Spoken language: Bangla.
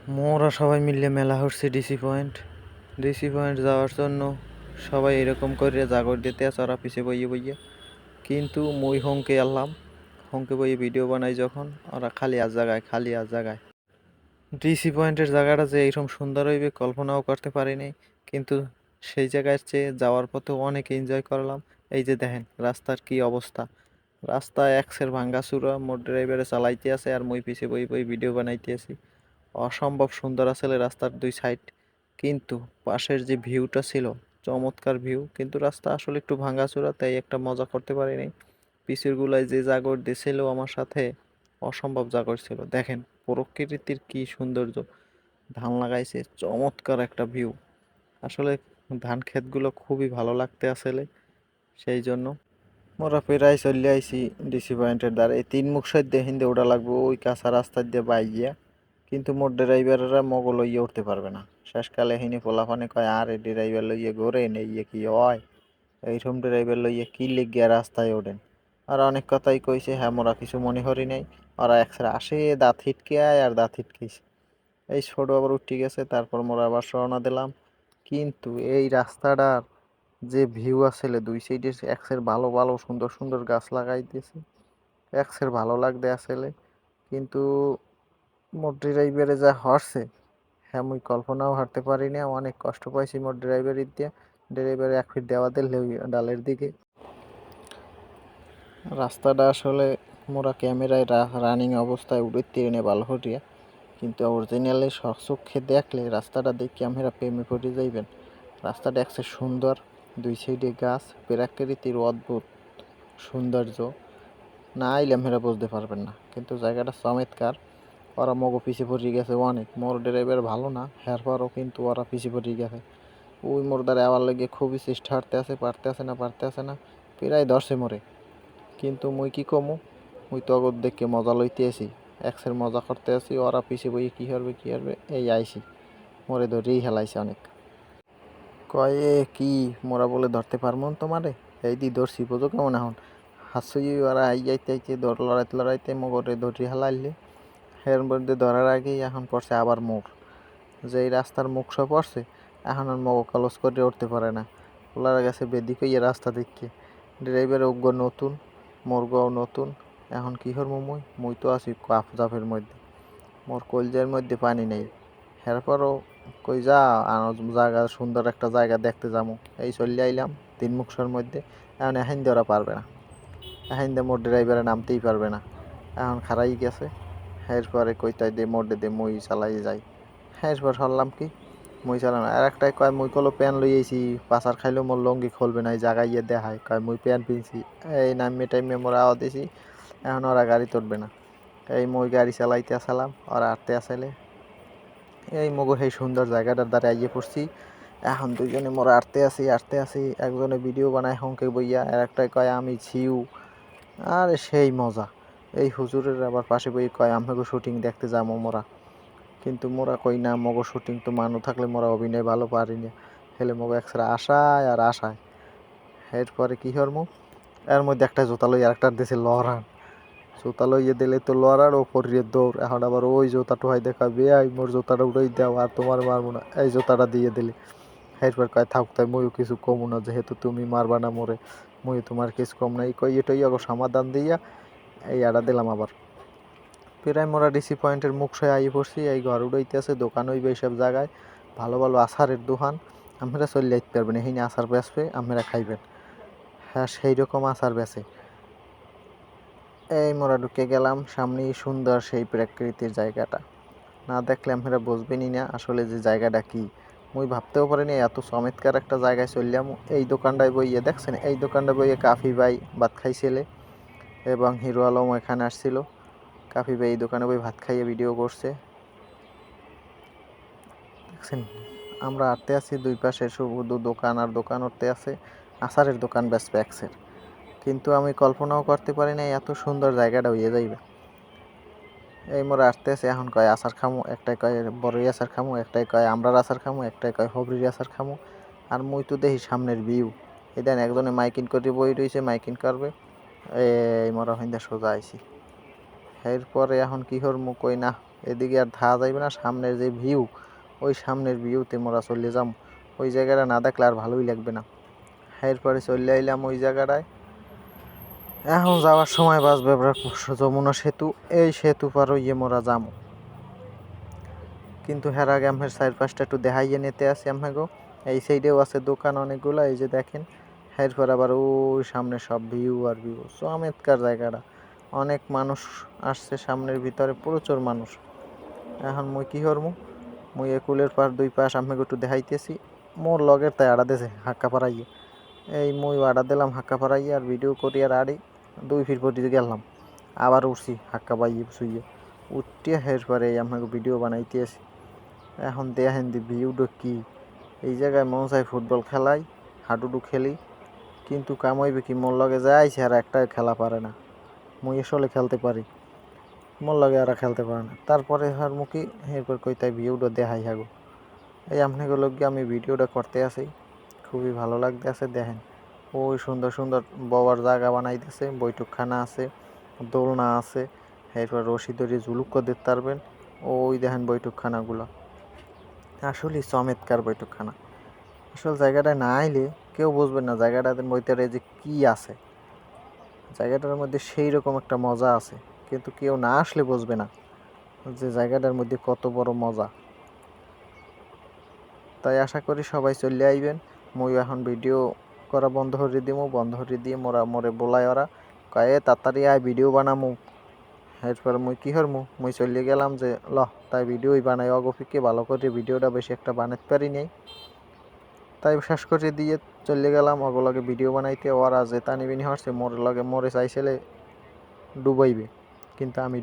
মোরা সবাই মিলে মেলা হচ্ছে ডিসি পয়েন্ট যাওয়ার জন্য সবাই এরকম করে জাগর দিতে আছে ওরা পিছে বইয়ে বইয়ে। কিন্তু মুই হংকে আনলাম, হংকে বইয়ে ভিডিও বানাই যখন ওরা খালি আর জায়গায় ডিসি পয়েন্টের জায়গাটা যে এইরকম সুন্দর হইবে কল্পনাও করতে পারিনি। কিন্তু সেই জায়গায় চেয়ে যাওয়ার পথে অনেক এনজয় করলাম। এই যে দেখেন রাস্তার কি অবস্থা, রাস্তা এক্সের ভাঙ্গাচুরা, মোর ড্রাইভারে চালাইতে আছে আর মুই পিছে বই বই ভিডিও বানাইতে আছি। অসম্ভব সুন্দর আসলে রাস্তার দুই সাইড, কিন্তু পাশের যে ভিউটা ছিল চমৎকার ভিউ, কিন্তু রাস্তা আসলে একটু ভাঙাচোরা তাই একটা মজা করতে পারিনি। পিছের গুলায় যে জাগর দিছিল আমার সাথে, অসম্ভব জাগর ছিল। দেখেন প্রকৃতির কি সৌন্দর্য, ধান লাগাইছে, চমৎকার একটা ভিউ। আসলে ধান ক্ষেতগুলো খুবই ভালো লাগতে আসলে, সেই জন্য মোরা প্রায় চলে আইছি ডিসি পয়েন্টের দ্বারা। এই তিন মুখ সাইড দিয়ে হিন্দে ওটা লাগবে ওই কাঁচা রাস্তা দিয়ে বাইয়া, কিন্তু মোর ড্রাইভাররা মগো লইয়ে উঠতে পারবে না। শেষকালে হিনি পোলাপানে কয় আর এ ড্রাইভার লইয়ে ঘোরে নেই কি হয়, এইরকম ড্রাইভার লইয়ে কি লিগিয়া রাস্তায় ওঠেন। আর অনেক কথাই কইছে, হ্যাঁ মোরা কিছু মনে করি নাই। ওরা একসাথে আসে দাঁত হিটকে আয় আর দাঁত হিটকেছে। এই ছোট আবার উঠে গেছে, তারপর মোরা আবার রওনা দিলাম। কিন্তু এই রাস্তাটার যে ভিউ আসলে দুই সাইডে একসের ভালো ভালো সুন্দর সুন্দর গাছ লাগাই দিয়েছে, একসের ভালো লাগতে আসলে। কিন্তু মোর ড্রাইভারে যা হরছে, হ্যাঁ মুই কল্পনাও হারতে পারি না। অনেক কষ্ট পাইছি মোর ড্রাইভারের দিয়ে। ড্রাইভারে এক ফিট দেওয়া দিল ডালের দিকে। রাস্তাটা আসলে মোরা ক্যামেরায় রানিং অবস্থায় উড়ে এনে ভালো হটিয়া, কিন্তু অরিজিনালি চক্ষে দেখলে রাস্তাটা দেখে আমরা প্রেমে পড়ে যাইবেন। রাস্তাটা একসে সুন্দর, দুই সাইডে গাছ, প্রাকৃতির অদ্ভুত সৌন্দর্য, না আইলে আমরা বুঝতে পারবেন না। কিন্তু জায়গাটা চমৎকার। ওরা মগো পিছে পড়ে গেছে অনেক, মোর ড্রাইভার ভালো না পরও কিন্তু ওরা পিছে পড়ে গেছে। ওই মোর দ্বারা আওয়ার লেগে খুবই চেষ্টা পারতে আসে না, প্রায় ধরছে মোরে। কিন্তু মুই কি কমু, মুই তো অগর দেখে মজা লইতে আসি, এক্সের মজা করতে আসি। ওরা পিছে বইয়ে কি হারবে এই আইসি, মোরে ধরেই হেলাইছে অনেক। কয়ে কি মোরা বলে ধরতে পারমু তোমারে, এই দি ধরছি বোঝো কেমন এখন। হাসুই ওরা আইতে দৌড় লড়াইতে মগরে ধরি হেলাইলে। এর মধ্যে ধরার আগেই এখন পড়ছে আবার মুখ, যে এই রাস্তার মুখ সব পড়ছে, এখন আর মগো কলস করে উঠতে পারে না। ওলার গেছে বেদিক হইয়া রাস্তা দেখে। ড্রাইভার অজ্ঞ নতুন, মোরগও নতুন। এখন কি হরমু মুই তো আছি কাফ জাফের মধ্যে, মোর কলজের মধ্যে পানি নেই। এরপরও কই যা জায়গা, সুন্দর একটা জায়গা দেখতে যাবো, এই চলে আইলাম তিন মুখের মধ্যে। এখন এখান দিয়ে ওরা পারবে না, এখান দিয়ে মোর ড্রাইভারে নামতেই পারবে না, এখন খারাই গেছে। এরপরে কইতাই দে মোড়ে দে মুই চালাই যাই। এরপর হরলাম কি মুই চালাম। আর একটাই কয় মুই কলো প্যান লই আইছি, পাচার খাইলেও মোর লঙ্গি খুলবে না, এই জায়গায় গিয়ে দেখায় কয় মুই প্যান পিনছি। এই নামিয়ে টাইমে মোর আওয়া দিছি, এখন ওরা গাড়ি তুলবে না। এই মই গাড়ি চালাইতে আসলাম, ওরা আটতে আসলে। এই মগো সেই সুন্দর জায়গাটার দ্বারা আইয়ে পড়ছি। এখন দুইজনে মোরা আটতে আসি, একজনে ভিডিও বানায় হংকে বইয়া, আর একটাই কয় আমি ছিউ। আরে সেই মজা। এই হুজুরের আবার পাশে বই কয় আমাকে শুটিং দেখতে যাবো মোরা। কিন্তু মোরা কই না, মগো শুটিং তো মানু থাকলে মোরা অভিনয় ভালো পারি না। হেলে মগো একসাথে আশায় আর আশায়। এরপরে কি হরমু, এর মধ্যে একটা জোতা লই আরেকটার দেশে লড়ান। জোতা লইয়ে দিলে তো লড়ার, ও পরিয়ে দৌড়। এখন আবার ওই জোতা টোহাই দেখা বেয়াই, মোর জোতাটা উড়াই দাও আর তোমার মারবো না, এই জোতাটা দিয়ে দিলে। এরপর কয় থাক তাই মুইও কিছু কমু না, যেহেতু তুমি মারবা না মোরে, মুই তোমার কিছু কম নাই। কই এটাই আগো সমাধান দিয়া এই আড়া দিলাম আবার। প্রায় মোরা ডিসি পয়েন্টের মুখ সয়ে আই পড়ছি। এই ঘর উড়াইতে আছে, দোকান হইবে এইসব জায়গায়, ভালো ভালো আচারের দোকান। আমরা চলে যাইতে পারবেন, এখানে আচার বেচবে, আপনারা খাইবেন। হ্যাঁ সেই রকম আচার বেচে। এই মোরা ঢুকে গেলাম, সামনেই সুন্দর সেই প্রকৃতির জায়গাটা। না দেখলে আপনারা বুঝবেনই না আসলে যে জায়গাটা কি। মুই ভাবতেও পারিনি এত চমৎকার একটা জায়গায় চললাম। এই দোকানটায় বইয়ে দেখছেন, এই দোকানটা বইয়ে কাফি ভাই ভাত খাইছিলে এবং হিরো আলম এখানে আসছিল। কাফি ভাই এই দোকানে বই ভাত খাইয়ে ভিডিও করছে, দেখছেন। আমরা আটতে আছি, দুই পাশে শুধু দোকান আর দোকান উঠতে আছে। আচারের দোকান বেচবে এক্সের, কিন্তু আমি কল্পনাও করতে পারি না এত সুন্দর জায়গাটা হইয়ে যাইবে। এই মোরা আসতে আছে, এখন কয় আচার খামু, একটাই কয় বড়ই আচার খামু, একটাই কয় আমরার আচার খামু, একটাই কয় হবরির আচার খামু। আর মুই তো দেখি সামনের ভিউ, এই দেন একজনে মাইকিং করে বই রয়েছে, মাইকিং করবে। এই মোরা হইন্দা সোজা আইছি। এরপরে এখন কি হর মু কই না, এদিকে আর ধা যাইবে না, সামনের যে ভিউ ওই সামনের ভিউতে মোরা চলে যাম। ওই জায়গাটা না দেখলে আর ভালোই লাগবে না। এরপরে চলে আইলাম ওই জায়গাটায়। এখন যাওয়ার সময় বাসবে যমুনা সেতু, এই সেতু পার হইয়ে মোরা যাম। কিন্তু হের আগে আমার 4-5টা একটু দেখাইয়ে নিতে আসি আমাকেও। এই সাইডেও আছে দোকান অনেকগুলো, এই যে দেখেন। এরপর আবার ওই সামনে সব ভিউ আর ভিউ, চমৎকার জায়গাটা। অনেক মানুষ আসছে সামনের ভিতরে, প্রচুর মানুষ। এখন মুই কি করবো, মুই একুলের পার 2 পাশ আমাকে একটু দেখাইতেছি। মোর লগের তাই আড়া দিয়েছে হাক্কা পাড়াইয়ে। এই মুই আড়া দিলাম হাক্কা পাড়াইয়ে, আর ভিডিও করি আর আড়ি 2 ফিট পটি গেলাম। আবার উঠছি হাক্কা পাইয়ে শুইয়ে, উঠিয়ে এরপরে আমাকে ভিডিও বানাইতেছি। এখন দেখেন দি ভিউটা কি। এই জায়গায় মন চাই ফুটবল খেলাই, হাডুডু খেলি, কিন্তু কাম হইবে কি, মোর লগে যাইছে আর একটা খেলা পারে না। মুই আসলে খেলতে পারি, মোর লগে আর খেলতে পারে না। তারপরে আর মুখি এরপর কইতাই ভিউটা দেখাই হাগো। এই আপনাকে লোক আমি ভিডিওটা করতে আসি, খুবই ভালো লাগতে আছে। দেখেন ওই সুন্দর সুন্দর বওয়ার জায়গা বানাইতেছে, বৈঠকখানা আছে, দোলনা আছে, এরপর রশি দড়ি ঝুলুক করে দিতে পারবেন। ওই দেখেন বৈঠকখানাগুলো, আসলে চমৎকার বৈঠকখানা। আসলে জায়গাটায় না আইলে কেউ বুঝবে না জায়গাটার মধ্যে যে কি আছে। জায়গাটার মধ্যে সেই রকম একটা মজা আছে, কিন্তু কেউ না আসলে বুঝবে না যে জায়গাটার মধ্যে কত বড় মজা। তাই আশা করি সবাই চলে আইবেন। মুই এখন ভিডিও করা বন্ধ করে দিব, বন্ধ করে দিয়ে মোরে বলায় ওরা কয়ে তাড়াতাড়ি আয় ভিডিও বানামু। এরপর মুই কি করমু, মুই চলে গেলাম যে তাই ভিডিওই বানাই। অগফিকে ভালো করে ভিডিওটা বেশি একটা বানাতে পারি নাই, তাই শেষ করে দিয়ে চলে গেলাম ওগুলোকে ভিডিও বানাইতে। ওরা যে তানিবিনি হচ্ছে মোর লগে, মোরে চাইছিলে ডুবাইবে, কিন্তু আমি